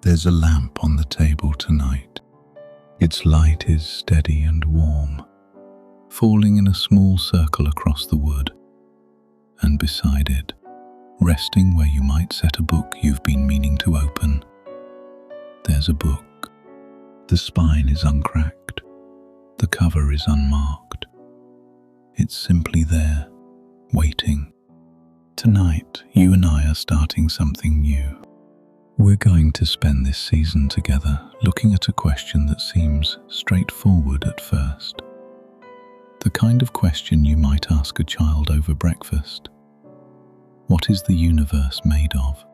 There's a lamp on the table tonight. Its light is steady and warm, falling in a small circle across the wood, and beside it, resting where you might set a book you've been meaning to open, there's a book. The spine is uncracked, the cover is unmarked. It's simply there, waiting. Tonight, you and I are starting something new. We're going to spend this season together looking at a question that seems straightforward at first. The kind of question you might ask a child over breakfast. What is the universe made of?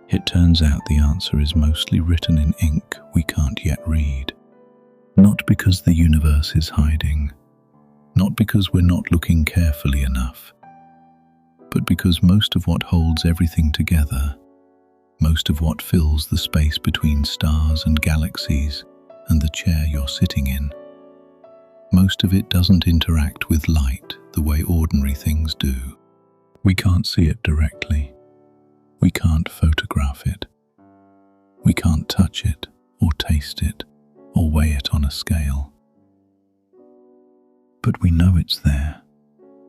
It turns out the answer is mostly written in ink we can't yet read. Not because the universe is hiding, not because we're not looking carefully enough, but because most of what holds everything together, most of what fills the space between stars and galaxies and the chair you're sitting in, most of it doesn't interact with light the way ordinary things do. We can't see it directly. We can't photograph it. We can't touch it or taste it or weigh it on a scale. But we know it's there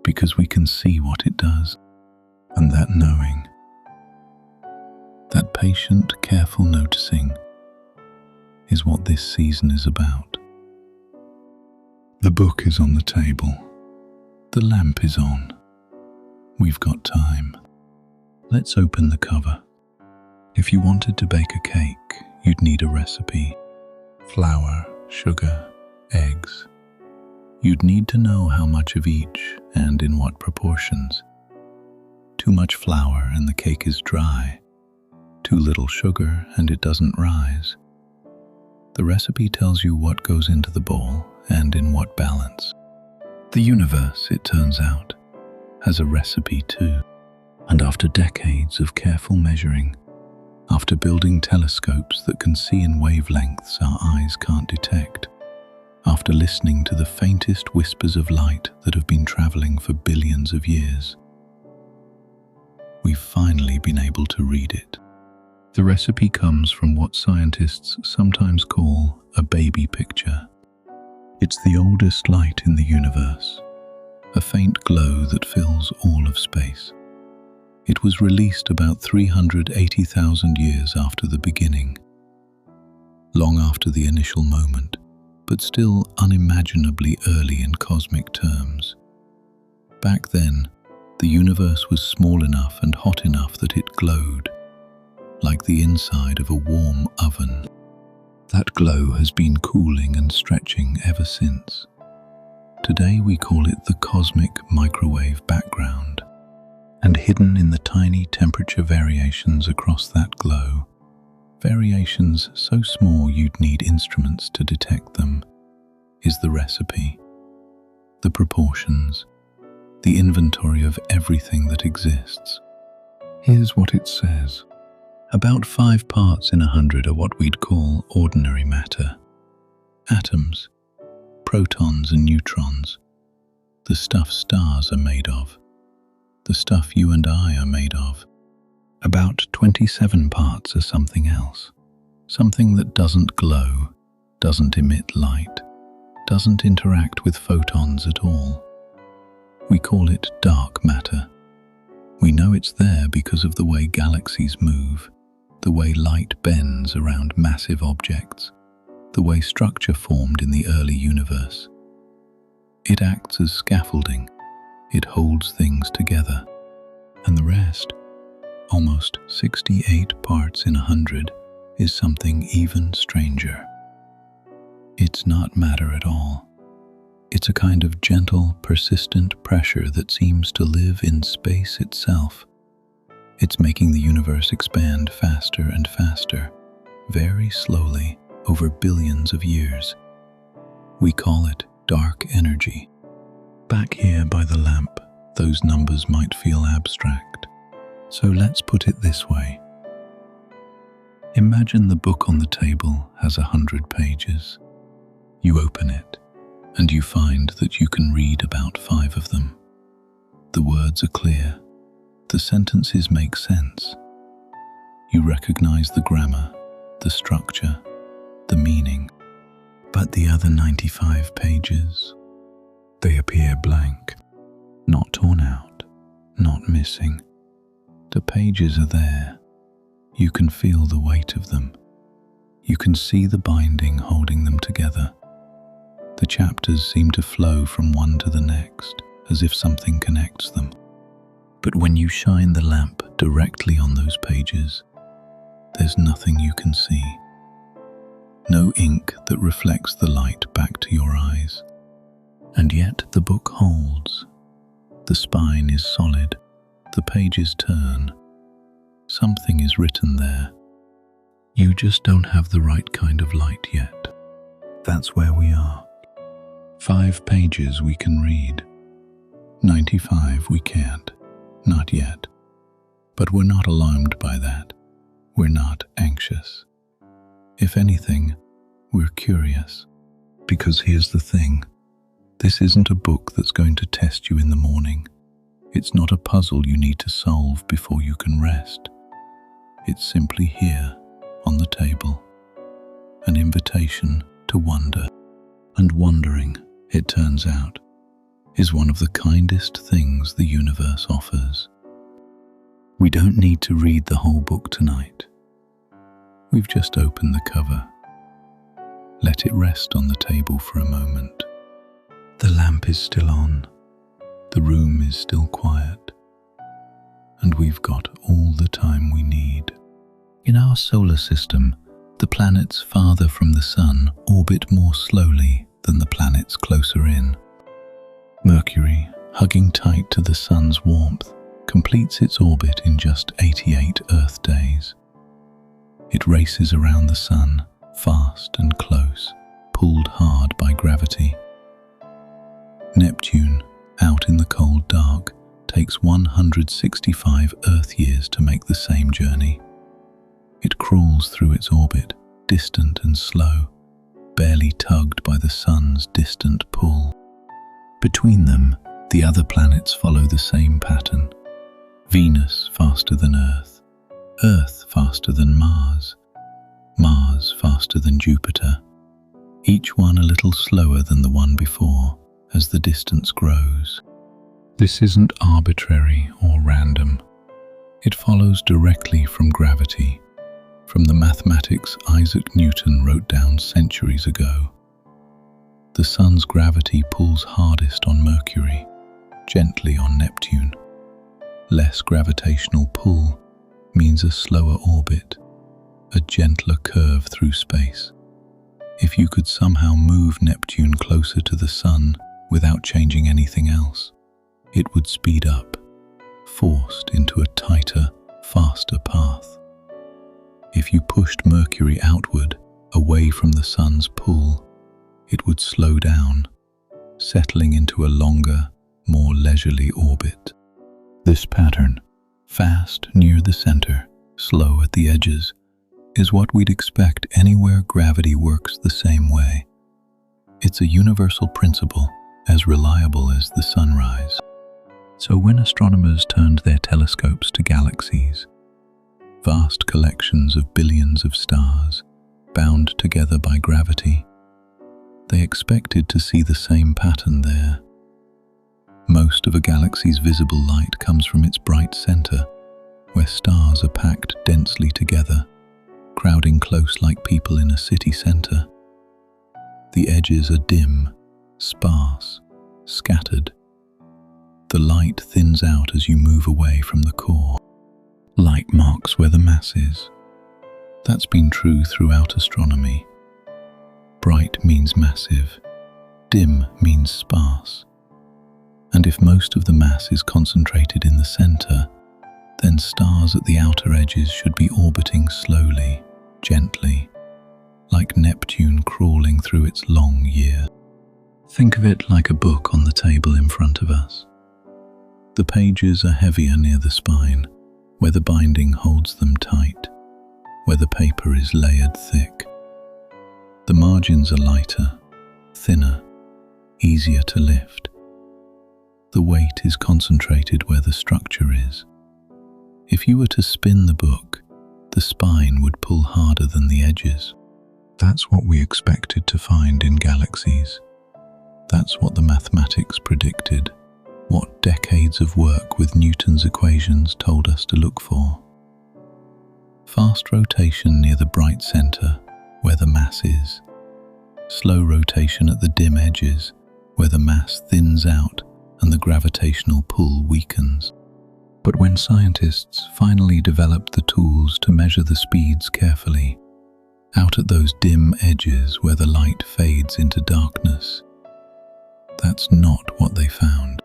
because we can see what it does. And that knowing, that patient, careful noticing, is what this season is about. The book is on the table. The lamp is on. We've got time. Let's open the cover. If you wanted to bake a cake, you'd need a recipe. Flour, sugar, eggs. You'd need to know how much of each and in what proportions. Too much flour and the cake is dry. Too little sugar and it doesn't rise. The recipe tells you what goes into the bowl and in what balance. The universe, it turns out, has a recipe too. And after decades of careful measuring, after building telescopes that can see in wavelengths our eyes can't detect, after listening to the faintest whispers of light that have been traveling for billions of years, we've finally been able to read it. The recipe comes from what scientists sometimes call a baby picture. It's the oldest light in the universe, a faint glow that fills all of space. It was released about 380,000 years after the beginning, long after the initial moment, but still unimaginably early in cosmic terms. Back then, the universe was small enough and hot enough that it glowed, like the inside of a warm oven. That glow has been cooling and stretching ever since. Today we call it the cosmic microwave background, and hidden in the tiny temperature variations across that glow, variations so small you'd need instruments to detect them, is the recipe, the proportions, the inventory of everything that exists. Here's what it says. About 5 parts in 100 are what we'd call ordinary matter. Atoms, protons and neutrons, the stuff stars are made of, the stuff you and I are made of. About 27 parts are something else, something that doesn't glow, doesn't emit light, doesn't interact with photons at all. We call it dark matter. We know it's there because of the way galaxies move, the way light bends around massive objects, the way structure formed in the early universe. It acts as scaffolding. It holds things together. And the rest, almost 68 parts in 100, is something even stranger. It's not matter at all. It's a kind of gentle, persistent pressure that seems to live in space itself. It's making the universe expand faster and faster, very slowly, over billions of years. We call it dark energy. Back here by the lamp, those numbers might feel abstract. So let's put it this way. Imagine the book on the table has 100 pages. You open it, and you find that you can read about 5 of them. The words are clear. The sentences make sense. You recognize the grammar, the structure, the meaning. But the other 95 pages, they appear blank, not torn out, not missing. The pages are there. You can feel the weight of them. You can see the binding holding them together. The chapters seem to flow from one to the next, as if something connects them. But when you shine the lamp directly on those pages, there's nothing you can see. No ink that reflects the light back to your eyes. And yet the book holds. The spine is solid. The pages turn. Something is written there. You just don't have the right kind of light yet. That's where we are. 5 pages we can read. 95 we can't. Not yet. But we're not alarmed by that. We're not anxious. If anything, we're curious. Because here's the thing. This isn't a book that's going to test you in the morning. It's not a puzzle you need to solve before you can rest. It's simply here, on the table. An invitation to wonder. And wondering, it turns out, is one of the kindest things the universe offers. We don't need to read the whole book tonight. We've just opened the cover. Let it rest on the table for a moment. The lamp is still on. The room is still quiet. And we've got all the time we need. In our solar system, the planets farther from the Sun orbit more slowly than the planets closer in. Mercury, hugging tight to the Sun's warmth, completes its orbit in just 88 Earth days. It races around the Sun, fast and close, pulled hard by gravity. Neptune, out in the cold dark, takes 165 Earth years to make the same journey. It crawls through its orbit, distant and slow, barely tugged by the Sun's distant pull. Between them, the other planets follow the same pattern. Venus faster than Earth, Earth faster than Mars, Mars faster than Jupiter, each one a little slower than the one before as the distance grows. This isn't arbitrary or random. It follows directly from gravity, from the mathematics Isaac Newton wrote down centuries ago. The Sun's gravity pulls hardest on Mercury, gently on Neptune. Less gravitational pull means a slower orbit, a gentler curve through space. If you could somehow move Neptune closer to the Sun without changing anything else, it would speed up, forced into a tighter, faster path. If you pushed Mercury outward, away from the Sun's pull, it would slow down, settling into a longer, more leisurely orbit. This pattern, fast near the center, slow at the edges, is what we'd expect anywhere gravity works the same way. It's a universal principle, as reliable as the sunrise. So when astronomers turned their telescopes to galaxies, vast collections of billions of stars, bound together by gravity, they expected to see the same pattern there. Most of a galaxy's visible light comes from its bright center, where stars are packed densely together, crowding close like people in a city center. The edges are dim, sparse, scattered. The light thins out as you move away from the core. Light marks where the mass is. That's been true throughout astronomy. Bright means massive, dim means sparse. And if most of the mass is concentrated in the center, then stars at the outer edges should be orbiting slowly, gently, like Neptune crawling through its long year. Think of it like a book on the table in front of us. The pages are heavier near the spine, where the binding holds them tight, where the paper is layered thick. The margins are lighter, thinner, easier to lift. The weight is concentrated where the structure is. If you were to spin the book, the spine would pull harder than the edges. That's what we expected to find in galaxies. That's what the mathematics predicted, what decades of work with Newton's equations told us to look for. Fast rotation near the bright center, where the mass is. Slow rotation at the dim edges, where the mass thins out and the gravitational pull weakens. But when scientists finally developed the tools to measure the speeds carefully, out at those dim edges where the light fades into darkness, that's not what they found.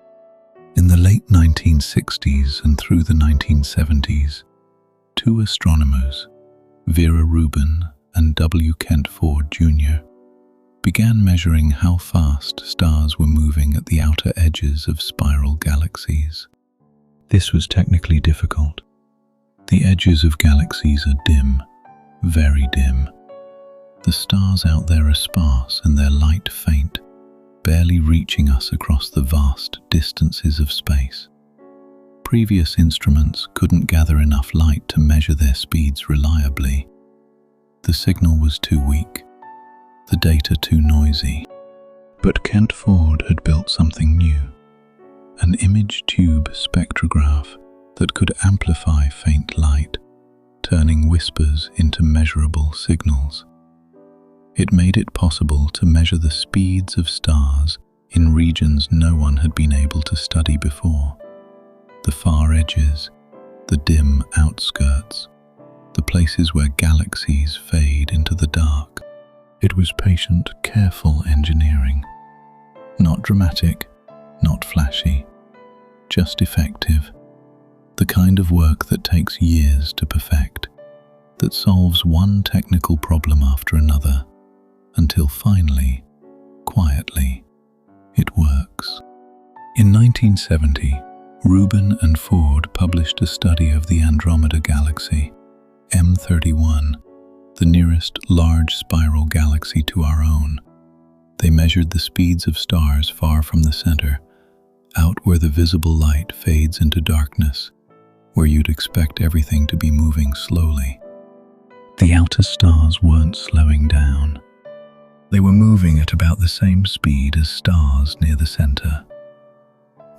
In the late 1960s and through the 1970s, two astronomers, Vera Rubin and W. Kent Ford Jr., began measuring how fast stars were moving at the outer edges of spiral galaxies. This was technically difficult. The edges of galaxies are dim, very dim. The stars out there are sparse and their light faint, barely reaching us across the vast distances of space. Previous instruments couldn't gather enough light to measure their speeds reliably. The signal was too weak, the data too noisy. But Kent Ford had built something new, an image tube spectrograph that could amplify faint light, turning whispers into measurable signals. It made it possible to measure the speeds of stars in regions no one had been able to study before. The far edges, the dim outskirts, the places where galaxies fade into the dark. It was patient, careful engineering. Not dramatic, not flashy, just effective. The kind of work that takes years to perfect, that solves one technical problem after another, until finally, quietly, it works. In 1970, Rubin and Ford published a study of the Andromeda galaxy, M31, the nearest large spiral galaxy to our own. They measured the speeds of stars far from the center, out where the visible light fades into darkness, where you'd expect everything to be moving slowly. The outer stars weren't slowing down. They were moving at about the same speed as stars near the center,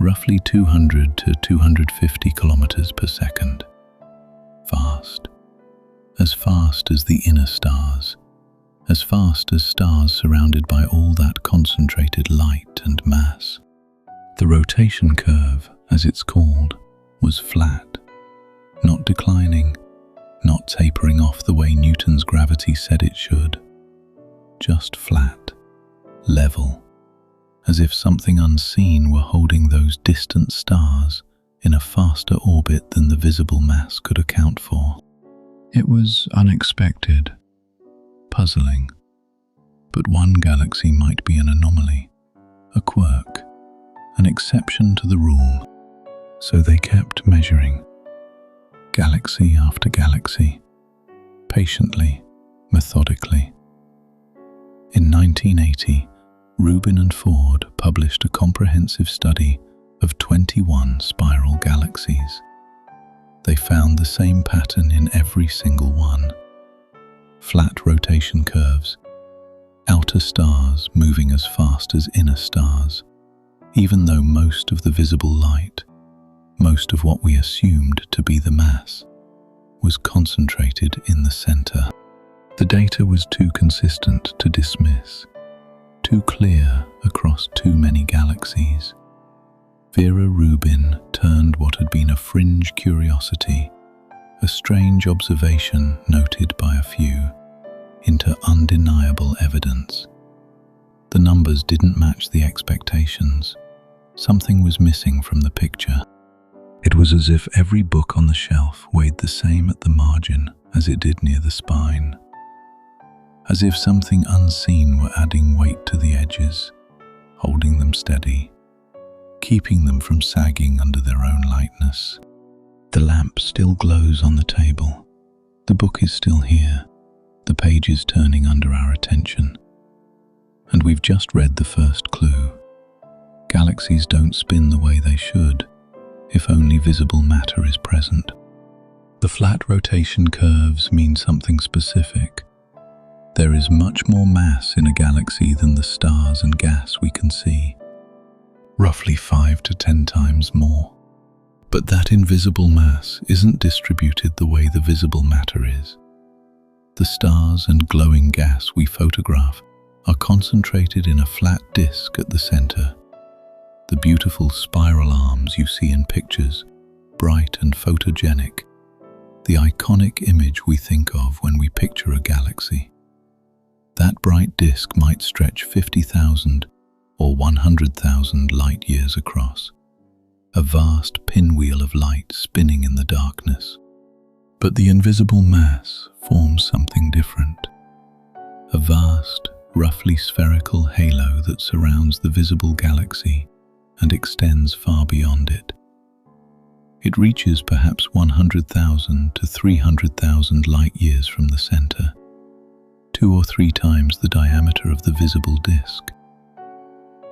roughly 200 to 250 kilometers per second. Fast. As fast as the inner stars, as fast as stars surrounded by all that concentrated light and mass. The rotation curve, as it's called, was flat, not declining, not tapering off the way Newton's gravity said it should. Just flat, level, as if something unseen were holding those distant stars in a faster orbit than the visible mass could account for. It was unexpected, puzzling, but one galaxy might be an anomaly, a quirk, an exception to the rule. So they kept measuring, galaxy after galaxy, patiently, methodically. In 1980, Rubin and Ford published a comprehensive study of 21 spiral galaxies. They found the same pattern in every single one. Flat rotation curves, outer stars moving as fast as inner stars, even though most of the visible light, most of what we assumed to be the mass, was concentrated in the center. The data was too consistent to dismiss, too clear across too many galaxies. Vera Rubin turned what had been a fringe curiosity, a strange observation noted by a few, into undeniable evidence. The numbers didn't match the expectations. Something was missing from the picture. It was as if every book on the shelf weighed the same at the margin as it did near the spine. As if something unseen were adding weight to the edges, holding them steady, keeping them from sagging under their own lightness. The lamp still glows on the table. The book is still here, the pages turning under our attention. And we've just read the first clue. Galaxies don't spin the way they should, if only visible matter is present. The flat rotation curves mean something specific. There is much more mass in a galaxy than the stars and gas we can see. Roughly 5 to 10 times more. But that invisible mass isn't distributed the way the visible matter is. The stars and glowing gas we photograph are concentrated in a flat disk at the center. The beautiful spiral arms you see in pictures, bright and photogenic, the iconic image we think of when we picture a galaxy. That bright disk might stretch 50,000 or 100,000 light years across, a vast pinwheel of light spinning in the darkness. But the invisible mass forms something different. A vast, roughly spherical halo that surrounds the visible galaxy and extends far beyond it. It reaches perhaps 100,000 to 300,000 light years from the center, 2 or 3 times the diameter of the visible disk.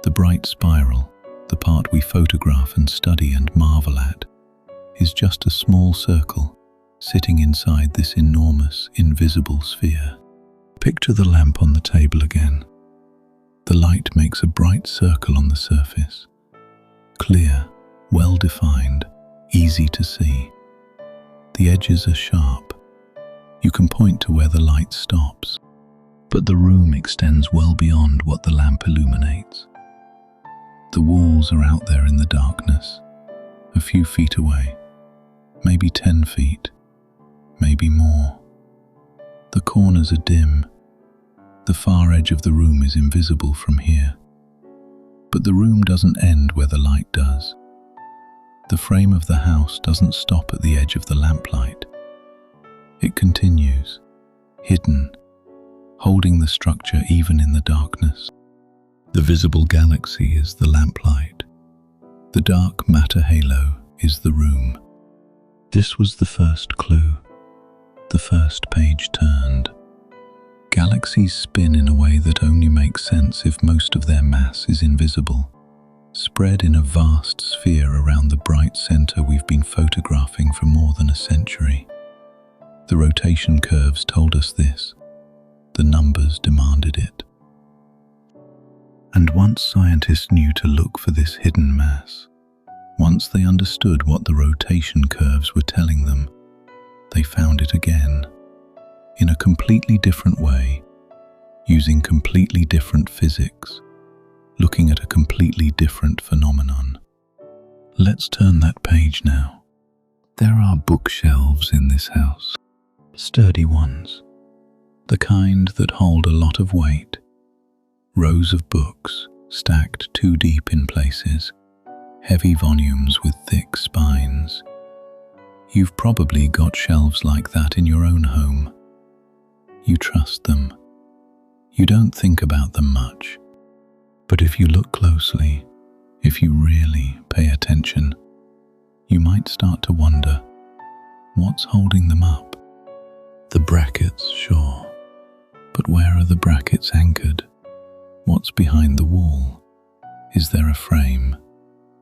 The bright spiral, the part we photograph and study and marvel at, is just a small circle sitting inside this enormous, invisible sphere. Picture the lamp on the table again. The light makes a bright circle on the surface. Clear, well-defined, easy to see. The edges are sharp. You can point to where the light stops. But the room extends well beyond what the lamp illuminates. The walls are out there in the darkness, a few feet away, maybe 10 feet, maybe more. The corners are dim. The far edge of the room is invisible from here. But the room doesn't end where the light does. The frame of the house doesn't stop at the edge of the lamplight. It continues, hidden, holding the structure even in the darkness. The visible galaxy is the lamplight. The dark matter halo is the room. This was the first clue, the first page turned. Galaxies spin in a way that only makes sense if most of their mass is invisible, spread in a vast sphere around the bright center we've been photographing for more than a century. The rotation curves told us this. The numbers demanded it. And once scientists knew to look for this hidden mass, once they understood what the rotation curves were telling them, they found it again, in a completely different way, using completely different physics, looking at a completely different phenomenon. Let's turn that page now. There are bookshelves in this house, sturdy ones, the kind that hold a lot of weight. Rows of books stacked too deep in places, heavy volumes with thick spines. You've probably got shelves like that in your own home. You trust them. You don't think about them much. But if you look closely, if you really pay attention, you might start to wonder, what's holding them up? The brackets, sure. But where are the brackets anchored? What's behind the wall? Is there a frame?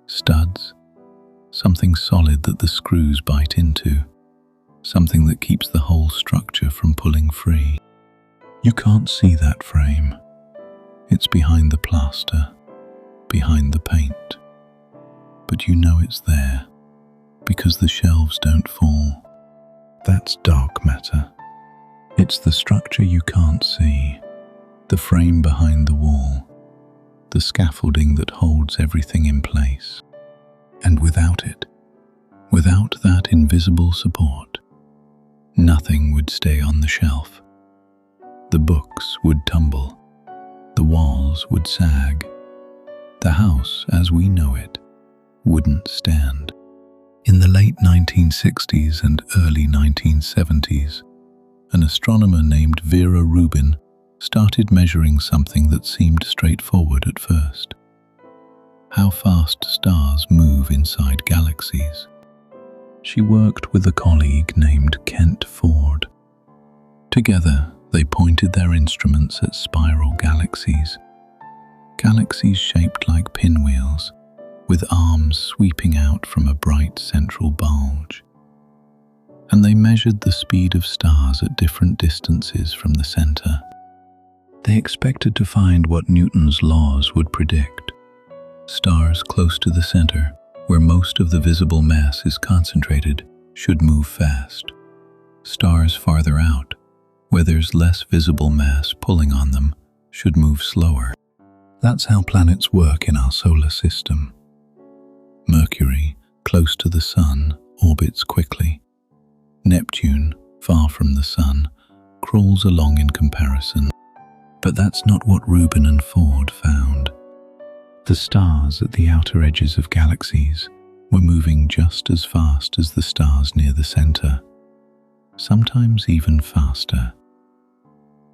Studs? Something solid that the screws bite into? Something that keeps the whole structure from pulling free? You can't see that frame. It's behind the plaster, behind the paint. But you know it's there, because the shelves don't fall. That's dark matter. It's the structure you can't see. The frame behind the wall, the scaffolding that holds everything in place. And without it, without that invisible support, nothing would stay on the shelf. The books would tumble, the walls would sag, the house as we know it wouldn't stand. In the late 1960s and early 1970s, an astronomer named Vera Rubin started measuring something that seemed straightforward at first. How fast stars move inside galaxies. She worked with a colleague named Kent Ford. Together, they pointed their instruments at spiral galaxies. Galaxies shaped like pinwheels, with arms sweeping out from a bright central bulge. and they measured the speed of stars at different distances from the center. They expected to find what Newton's laws would predict. Stars close to the center, where most of the visible mass is concentrated, should move fast. Stars farther out, where there's less visible mass pulling on them, should move slower. That's how planets work in our solar system. Mercury, close to the Sun, orbits quickly. Neptune, far from the Sun, crawls along in comparison. But that's not what Rubin and Ford found. The stars at the outer edges of galaxies were moving just as fast as the stars near the center, sometimes even faster,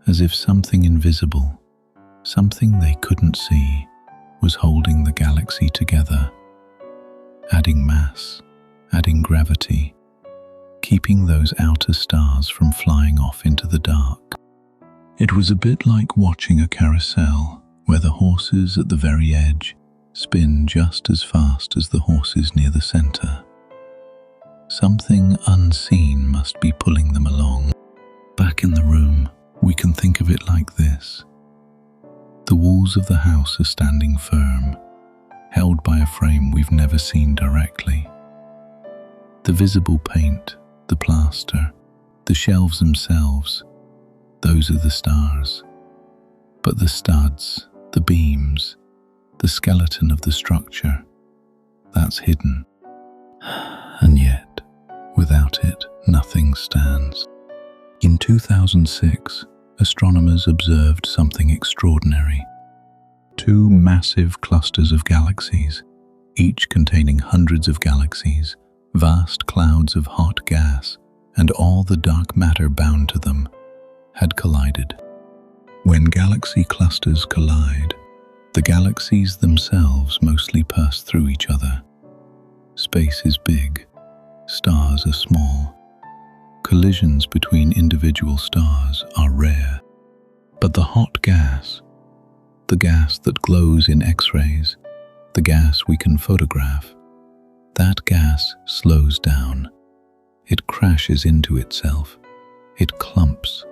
as if something invisible, something they couldn't see, was holding the galaxy together, adding mass, adding gravity, keeping those outer stars from flying off into the dark. It was a bit like watching a carousel where the horses at the very edge spin just as fast as the horses near the center. Something unseen must be pulling them along. Back in the room, we can think of it like this. The walls of the house are standing firm, held by a frame we've never seen directly. The visible paint, the plaster, the shelves themselves, those are the stars. But the studs, the beams, the skeleton of the structure, that's hidden. And yet, without it, nothing stands. In 2006, astronomers observed something extraordinary. Two massive clusters of galaxies, each containing hundreds of galaxies, vast clouds of hot gas, and all the dark matter bound to them, had collided. When galaxy clusters collide, the galaxies themselves mostly pass through each other. Space is big, stars are small. Collisions between individual stars are rare. But the hot gas, the gas that glows in X-rays, the gas we can photograph, that gas slows down. It crashes into itself. It clumps.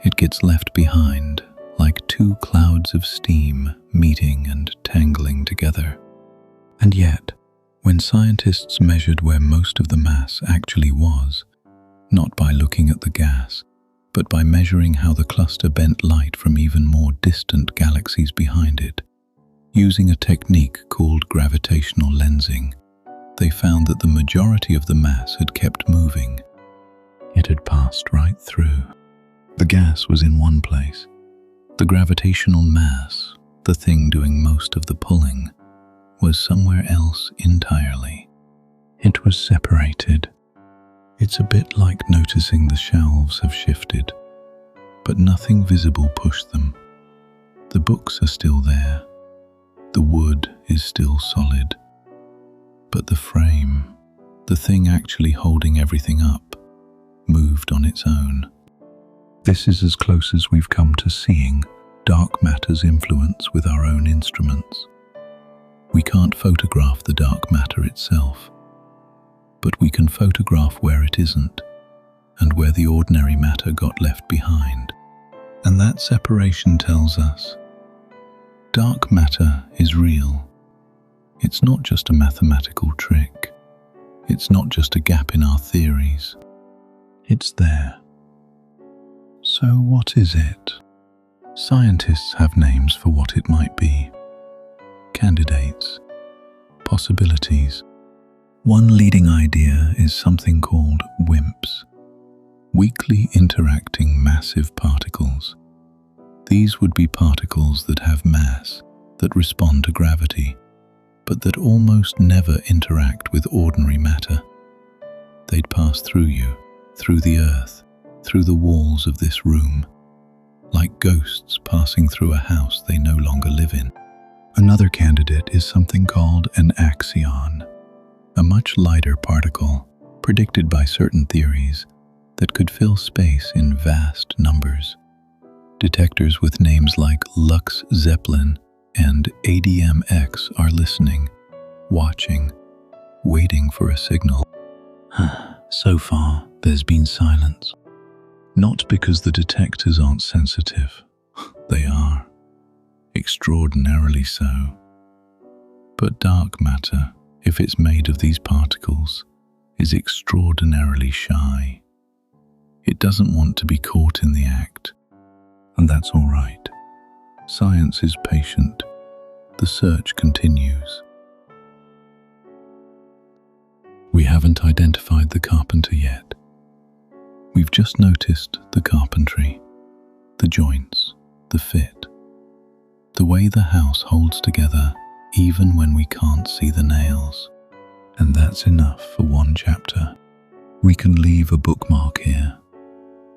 It gets left behind, like two clouds of steam meeting and tangling together. And yet, when scientists measured where most of the mass actually was, not by looking at the gas, but by measuring how the cluster bent light from even more distant galaxies behind it, using a technique called gravitational lensing, they found that the majority of the mass had kept moving. It had passed right through. The gas was in one place. The gravitational mass, the thing doing most of the pulling, was somewhere else entirely. It was separated. It's a bit like noticing the shelves have shifted, but nothing visible pushed them. The books are still there. The wood is still solid. But the frame, the thing actually holding everything up, moved on its own. This is as close as we've come to seeing dark matter's influence with our own instruments. We can't photograph the dark matter itself, but we can photograph where it isn't, and where the ordinary matter got left behind. And that separation tells us, dark matter is real. It's not just a mathematical trick. It's not just a gap in our theories. It's there. So what is it? Scientists have names for what it might be. Candidates, possibilities. One leading idea is something called WIMPs, weakly interacting massive particles. These would be particles that have mass, that respond to gravity, but that almost never interact with ordinary matter. They'd pass through you, through the earth, through the walls of this room, like ghosts passing through a house they no longer live in. Another candidate is something called an axion, a much lighter particle, predicted by certain theories, that could fill space in vast numbers. Detectors with names like Lux Zeppelin and ADMX are listening, watching, waiting for a signal. So far, There's been silence. Not because the detectors aren't sensitive. They are. Extraordinarily so. But dark matter, if it's made of these particles, is extraordinarily shy. It doesn't want to be caught in the act. And that's all right. Science is patient. The search continues. We haven't identified the carpenter yet. We've just noticed the carpentry, the joints, the fit, the way the house holds together even when we can't see the nails. And that's enough for one chapter. We can leave a bookmark here.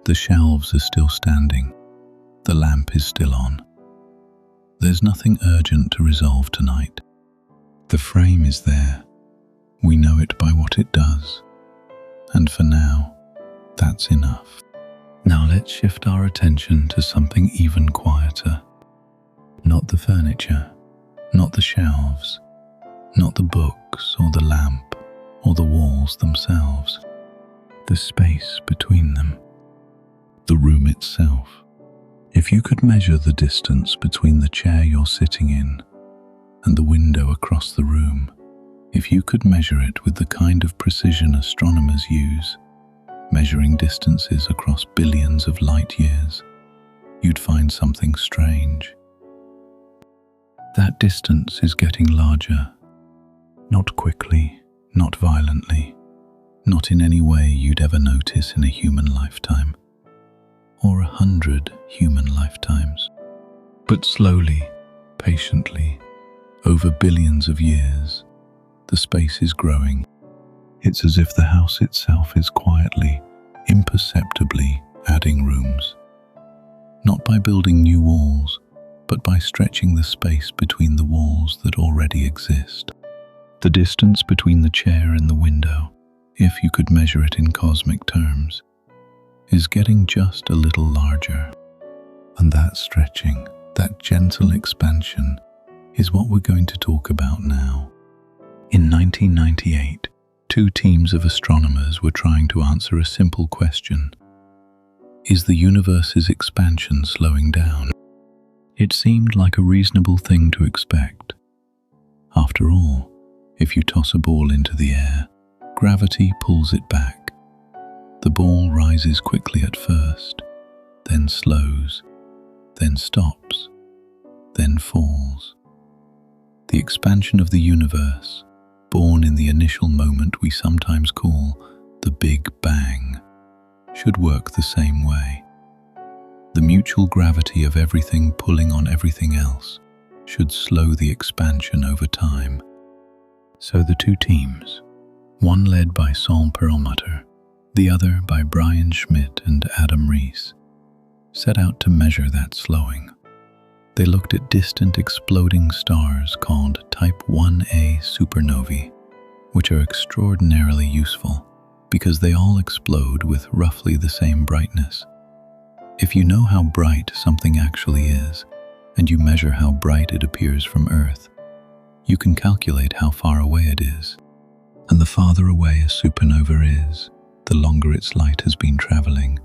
The shelves are still standing. The lamp is still on. There's nothing urgent to resolve tonight. The frame is there. We know it by what it does. And for now, that's enough. Now let's shift our attention to something even quieter. Not the furniture, not the shelves, not the books or the lamp or the walls themselves. The space between them. The room itself. If you could measure the distance between the chair you're sitting in and the window across the room, if you could measure it with the kind of precision astronomers use, measuring distances across billions of light years, you'd find something strange. That distance is getting larger. Not quickly, not violently, not in any way you'd ever notice in a human lifetime, or 100 human lifetimes, but slowly, patiently, over billions of years, the space is growing. It's as if the house itself is quietly, imperceptibly adding rooms. Not by building new walls, but by stretching the space between the walls that already exist. The distance between the chair and the window, if you could measure it in cosmic terms, is getting just a little larger. And that stretching, that gentle expansion, is what we're going to talk about now. In 1998, two teams of astronomers were trying to answer a simple question. Is the universe's expansion slowing down? It seemed like a reasonable thing to expect. After all, if you toss a ball into the air, gravity pulls it back. The ball rises quickly at first, then slows, then stops, then falls. The expansion of the universe, born in the initial moment we sometimes call the Big Bang, should work the same way. The mutual gravity of everything pulling on everything else should slow the expansion over time. So the two teams, one led by Saul Perlmutter, the other by Brian Schmidt and Adam Rees, set out to measure that slowing. They looked at distant exploding stars called Type 1a supernovae, which are extraordinarily useful because they all explode with roughly the same brightness. If you know how bright something actually is, and you measure how bright it appears from Earth, you can calculate how far away it is. And the farther away a supernova is, the longer its light has been traveling,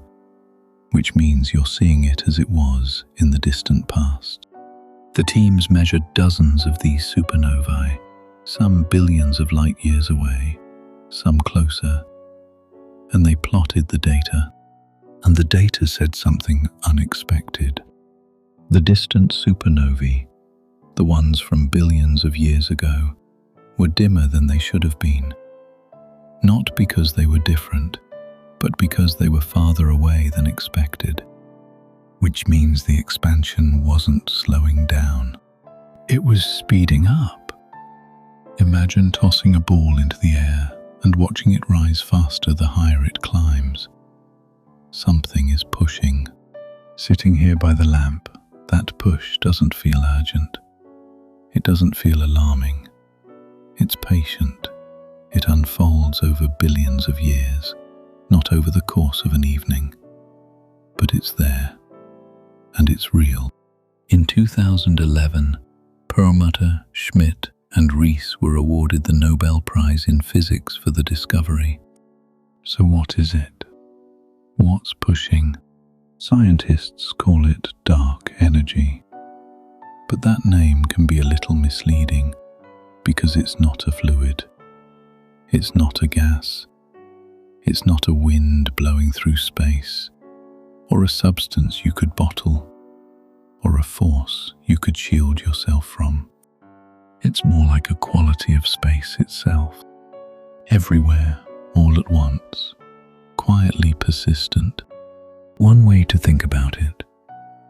which means you're seeing it as it was in the distant past. The teams measured dozens of these supernovae, some billions of light years away, some closer, and they plotted the data. And the data said something unexpected. The distant supernovae, the ones from billions of years ago, were dimmer than they should have been. Not because they were different, but because they were farther away than expected. Which means the expansion wasn't slowing down. It was speeding up. Imagine tossing a ball into the air and watching it rise faster the higher it climbs. Something is pushing. Sitting here by the lamp, that push doesn't feel urgent. It doesn't feel alarming. It's patient. It unfolds over billions of years, not over the course of an evening. But it's there, and it's real. In 2011, Perlmutter, Schmidt, and Rees were awarded the Nobel Prize in Physics for the discovery. So what is it? What's pushing? Scientists call it dark energy. But that name can be a little misleading because it's not a fluid. It's not a gas. It's not a wind blowing through space, or a substance you could bottle, or a force you could shield yourself from. It's more like a quality of space itself. Everywhere, all at once, quietly persistent. One way to think about it,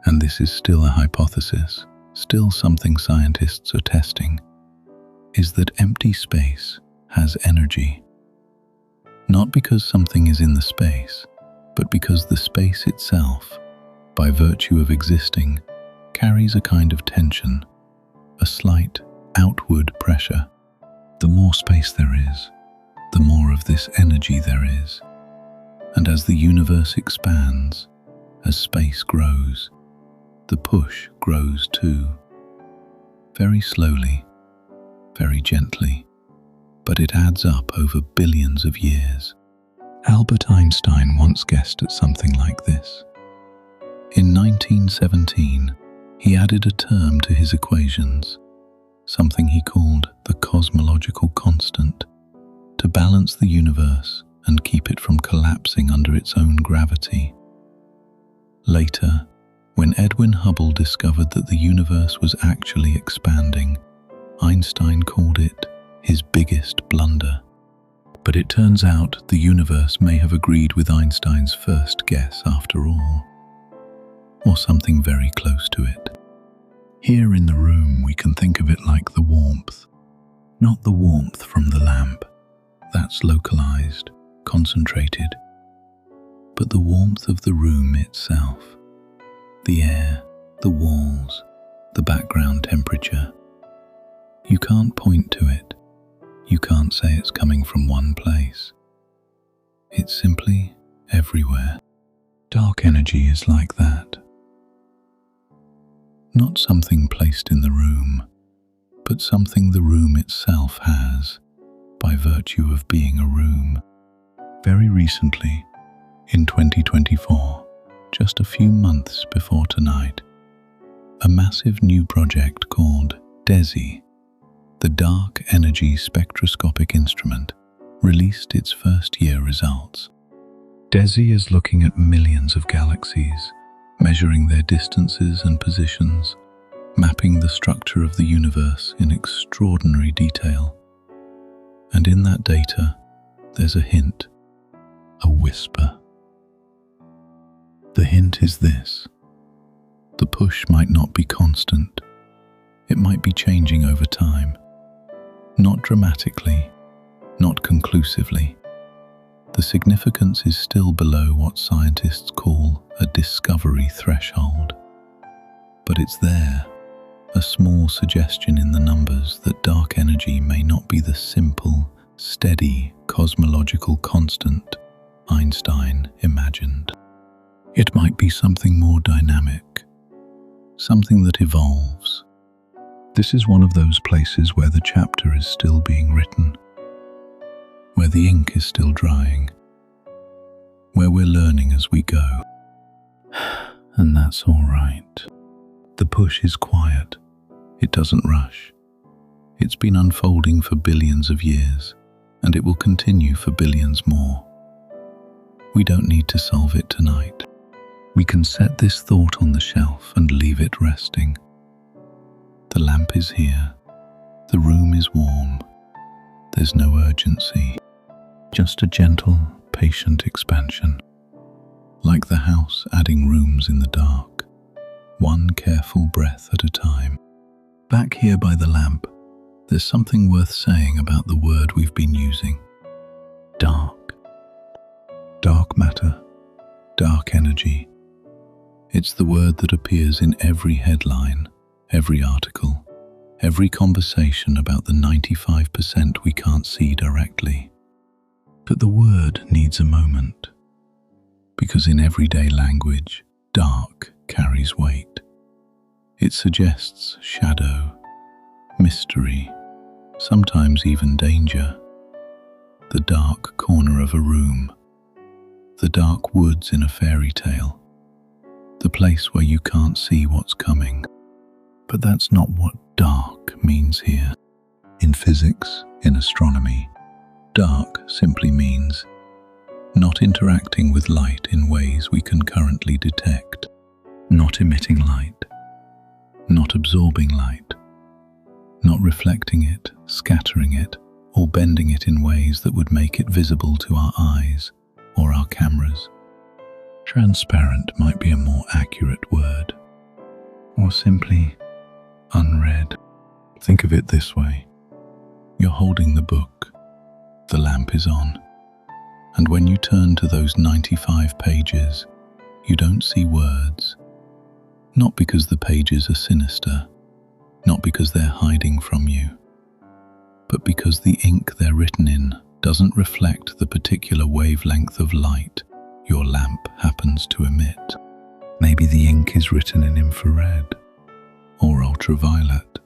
and this is still a hypothesis, still something scientists are testing, is that empty space has energy. Not because something is in the space, but because the space itself, by virtue of existing, carries a kind of tension, a slight outward pressure. The more space there is, the more of this energy there is. And as the universe expands, as space grows, the push grows too. Very slowly, very gently, but it adds up over billions of years. Albert Einstein once guessed at something like this. In 1917, he added a term to his equations, something he called the cosmological constant, to balance the universe and keep it from collapsing under its own gravity. Later, when Edwin Hubble discovered that the universe was actually expanding, Einstein called it his biggest blunder. But it turns out the universe may have agreed with Einstein's first guess after all, or something very close to it. Here in the room we can think of it like the warmth, not the warmth from the lamp, that's localized, concentrated, but the warmth of the room itself, the air, the walls, the background temperature. You can't point to it. You can't say it's coming from one place. It's simply everywhere. Dark energy is like that. Not something placed in the room, but something the room itself has, by virtue of being a room. Very recently, in 2024, just a few months before tonight, a massive new project called DESI, the Dark Energy Spectroscopic Instrument, released its first-year results. DESI is looking at millions of galaxies, measuring their distances and positions, mapping the structure of the universe in extraordinary detail. And in that data, there's a hint, a whisper. The hint is this: the push might not be constant. It might be changing over time. Not dramatically, not conclusively. The significance is still below what scientists call a discovery threshold. But it's there, a small suggestion in the numbers that dark energy may not be the simple, steady cosmological constant Einstein imagined. It might be something more dynamic, something that evolves. This is one of those places where the chapter is still being written, where the ink is still drying, where we're learning as we go. And that's all right. The push is quiet. It doesn't rush. It's been unfolding for billions of years, and it will continue for billions more. We don't need to solve it tonight. We can set this thought on the shelf and leave it resting. The lamp is here. The room is warm. There's no urgency. Just a gentle, patient expansion. Like the house adding rooms in the dark, one careful breath at a time. Back here by the lamp, there's something worth saying about the word we've been using. Dark. Dark matter. Dark energy. It's the word that appears in every headline, every article, every conversation about the 95% we can't see directly. But the word needs a moment, because in everyday language, dark carries weight. It suggests shadow, mystery, sometimes even danger. The dark corner of a room, the dark woods in a fairy tale, the place where you can't see what's coming. But that's not what dark means here. In physics, in astronomy, dark simply means not interacting with light in ways we can currently detect, not emitting light, not absorbing light, not reflecting it, scattering it, or bending it in ways that would make it visible to our eyes or our cameras. Transparent might be a more accurate word, or simply unread. Think of it this way. You're holding the book, the lamp is on, and when you turn to those 95 pages, you don't see words. Not because the pages are sinister, not because they're hiding from you, but because the ink they're written in doesn't reflect the particular wavelength of light your lamp happens to emit. Maybe the ink is written in infrared, or ultraviolet,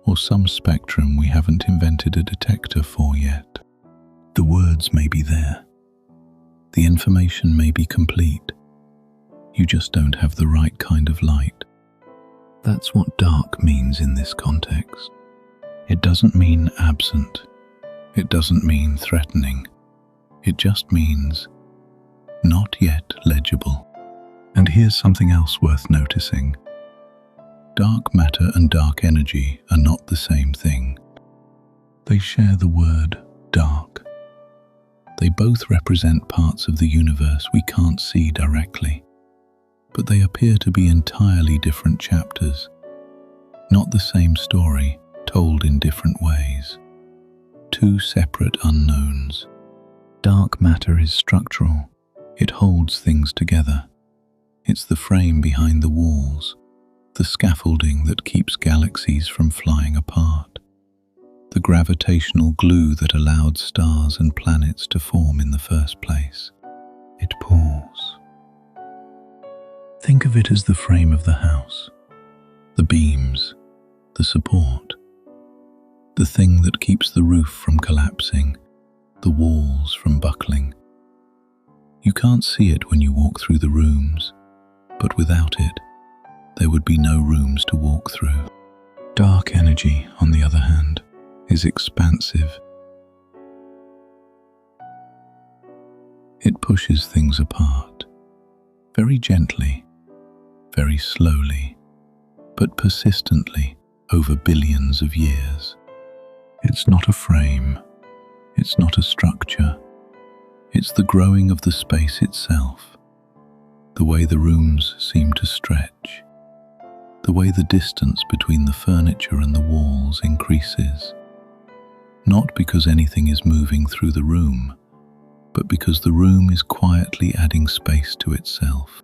or some spectrum we haven't invented a detector for yet. The words may be there. The information may be complete. You just don't have the right kind of light. That's what dark means in this context. It doesn't mean absent. It doesn't mean threatening. It just means not yet legible. And here's something else worth noticing. Dark matter and dark energy are not the same thing. They share the word dark. They both represent parts of the universe we can't see directly, but they appear to be entirely different chapters, not the same story, told in different ways. Two separate unknowns. Dark matter is structural. It holds things together. It's the frame behind the walls, the scaffolding that keeps galaxies from flying apart, the gravitational glue that allowed stars and planets to form in the first place. It pours. Think of it as the frame of the house, the beams, the support, the thing that keeps the roof from collapsing, the walls from buckling. You can't see it when you walk through the rooms, but without it, there would be no rooms to walk through. Dark energy, on the other hand, is expansive. It pushes things apart, very gently, very slowly, but persistently over billions of years. It's not a frame, it's not a structure, it's the growing of the space itself, the way the rooms seem to stretch, the way the distance between the furniture and the walls increases, not because anything is moving through the room, but because the room is quietly adding space to itself.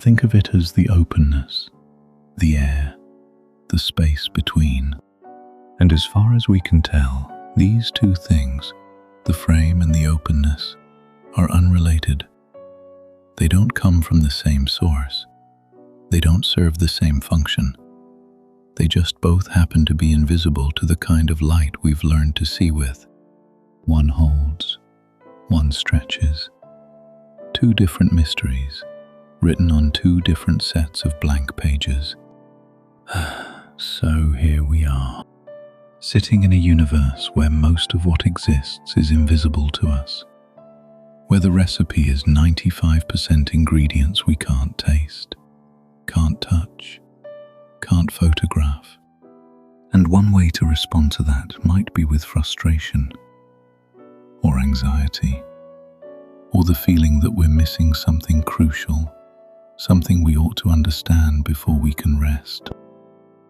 Think of it as the openness, the air, the space between. And as far as we can tell, these two things, the frame and the openness, are unrelated. They don't come from the same source. They don't serve the same function. They just both happen to be invisible to the kind of light we've learned to see with. One holds, one stretches. Two different mysteries, written on two different sets of blank pages. So here we are, sitting in a universe where most of what exists is invisible to us, where the recipe is 95% ingredients we can't taste, can't touch, can't photograph. And one way to respond to that might be with frustration, or anxiety, or the feeling that we're missing something crucial, something we ought to understand before we can rest.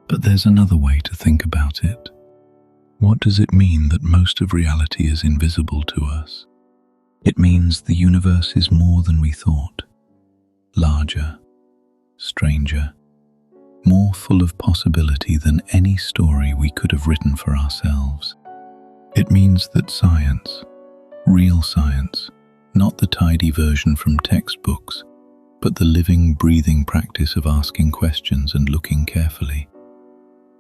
But there's another way to think about it. What does it mean that most of reality is invisible to us? It means the universe is more than we thought, larger, stranger, more full of possibility than any story we could have written for ourselves. It means that science, real science, not the tidy version from textbooks, but the living, breathing practice of asking questions and looking carefully,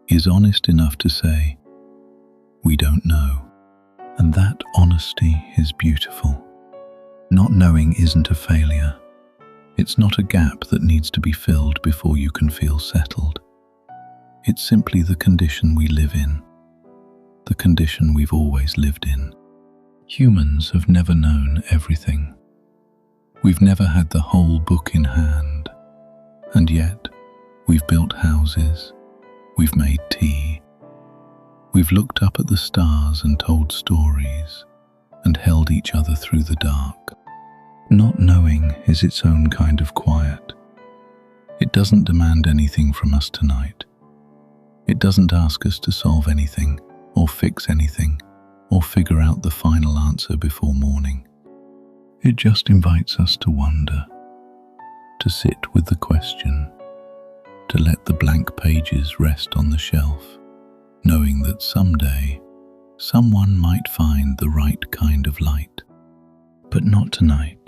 is honest enough to say, we don't know. And that honesty is beautiful. Not knowing isn't a failure. It's not a gap that needs to be filled before you can feel settled. It's simply the condition we live in, the condition we've always lived in. Humans have never known everything. We've never had the whole book in hand. And yet, we've built houses, we've made tea, we've looked up at the stars and told stories, and held each other through the dark. Not knowing is its own kind of quiet. It doesn't demand anything from us tonight. It doesn't ask us to solve anything, or fix anything, or figure out the final answer before morning. It just invites us to wonder, to sit with the question, to let the blank pages rest on the shelf, knowing that someday someone might find the right kind of light. But not tonight.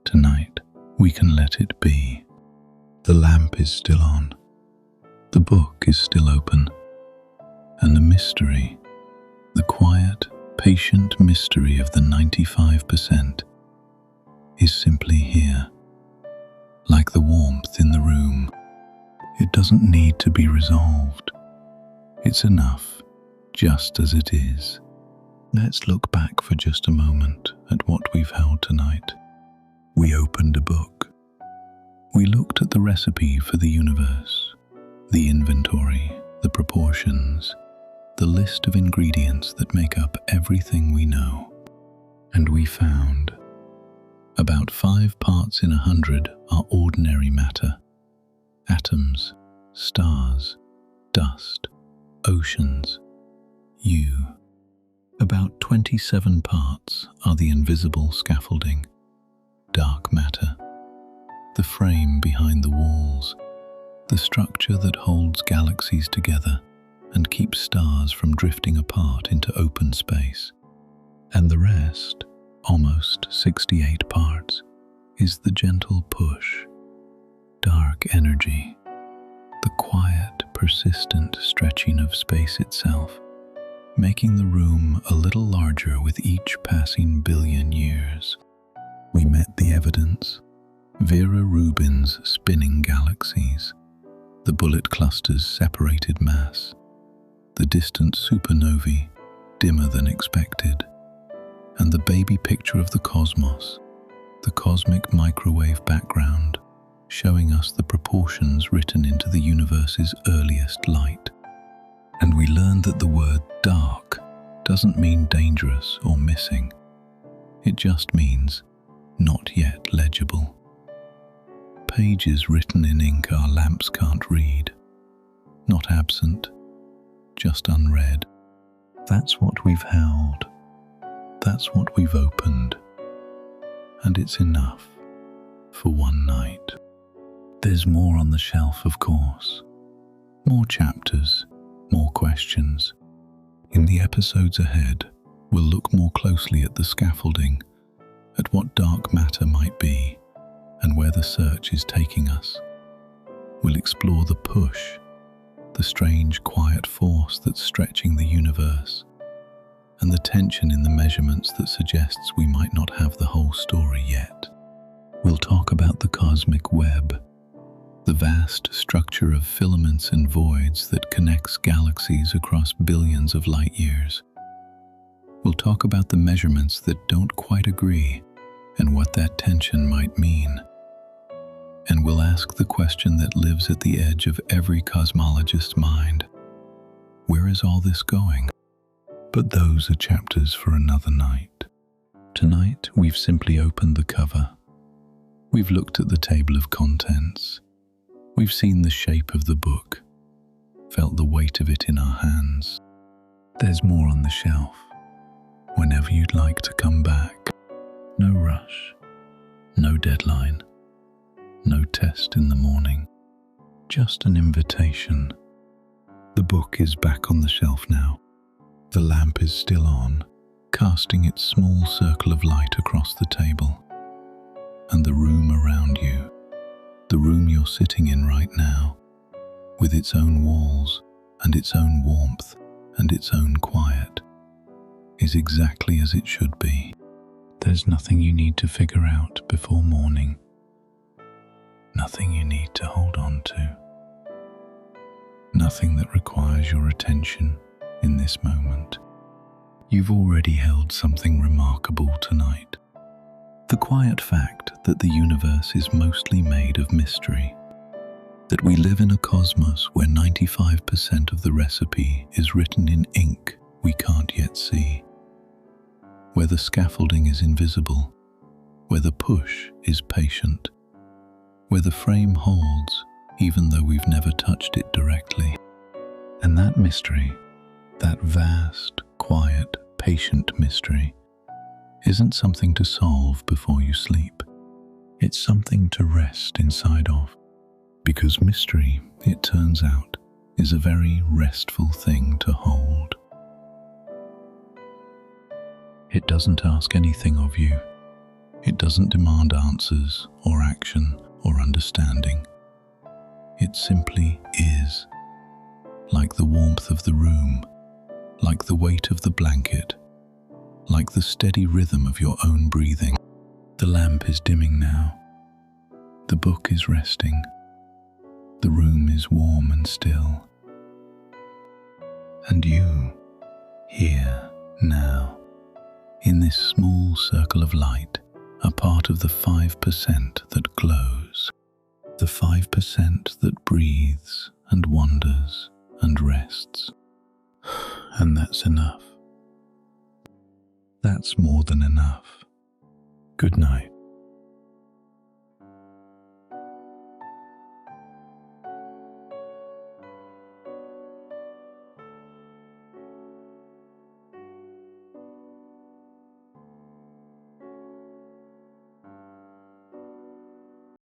Tonight, we can let it be. The lamp is still on. The book is still open. And the mystery, the quiet, patient mystery of the 95%, is simply here. Like the warmth in the room, it doesn't need to be resolved. It's enough, just as it is. Let's look back for just a moment at what we've held tonight. We opened a book. We looked at the recipe for the universe, the inventory, the proportions, the list of ingredients that make up everything we know. And we found about 5 parts in 100 are ordinary matter. Atoms, stars, dust, oceans, you. About 27 parts are the invisible scaffolding, dark matter, the frame behind the walls, the structure that holds galaxies together and keeps stars from drifting apart into open space. And the rest, almost 68 parts, is the gentle push, dark energy, the quiet, persistent stretching of space itself, making the room a little larger with each passing billion years. We met the evidence, Vera Rubin's spinning galaxies, the bullet cluster's separated mass, the distant supernovae, dimmer than expected, and the baby picture of the cosmos, the cosmic microwave background, showing us the proportions written into the universe's earliest light. And we learned that the word dark doesn't mean dangerous or missing. It just means not yet legible. Pages written in ink our lamps can't read. Not absent, just unread. That's what we've held. That's what we've opened. And it's enough for one night. There's more on the shelf, of course. More chapters, more questions. In the episodes ahead, we'll look more closely at the scaffolding, at what dark matter might be, and where the search is taking us. We'll explore the push, the strange quiet force that's stretching the universe, and the tension in the measurements that suggests we might not have the whole story yet. We'll talk about the cosmic web, the vast structure of filaments and voids that connects galaxies across billions of light years. We'll talk about the measurements that don't quite agree and what that tension might mean. And we'll ask the question that lives at the edge of every cosmologist's mind. Where is all this going? But those are chapters for another night. Tonight, we've simply opened the cover. We've looked at the table of contents. We've seen the shape of the book, felt the weight of it in our hands. There's more on the shelf, whenever you'd like to come back. No rush, no deadline, no test in the morning, just an invitation. The book is back on the shelf now. The lamp is still on, casting its small circle of light across the table. And the room around you, the room you're sitting in right now, with its own walls and its own warmth and its own quiet, is exactly as it should be. There's nothing you need to figure out before morning. Nothing you need to hold on to. Nothing that requires your attention in this moment. You've already held something remarkable tonight. The quiet fact that the universe is mostly made of mystery. That we live in a cosmos where 95% of the recipe is written in ink we can't yet see. Where the scaffolding is invisible. Where the push is patient. Where the frame holds even though we've never touched it directly. And that mystery, that vast, quiet, patient mystery, isn't something to solve before you sleep. It's something to rest inside of. Because mystery, it turns out, is a very restful thing to hold. It doesn't ask anything of you. It doesn't demand answers or action or understanding. It simply is, like the warmth of the room, like the weight of the blanket, like the steady rhythm of your own breathing. The lamp is dimming now. The book is resting. The room is warm and still. And you, here, now, in this small circle of light, are part of the 5% that glows. The 5% that breathes and wonders and rests. And that's enough. That's more than enough. Good night.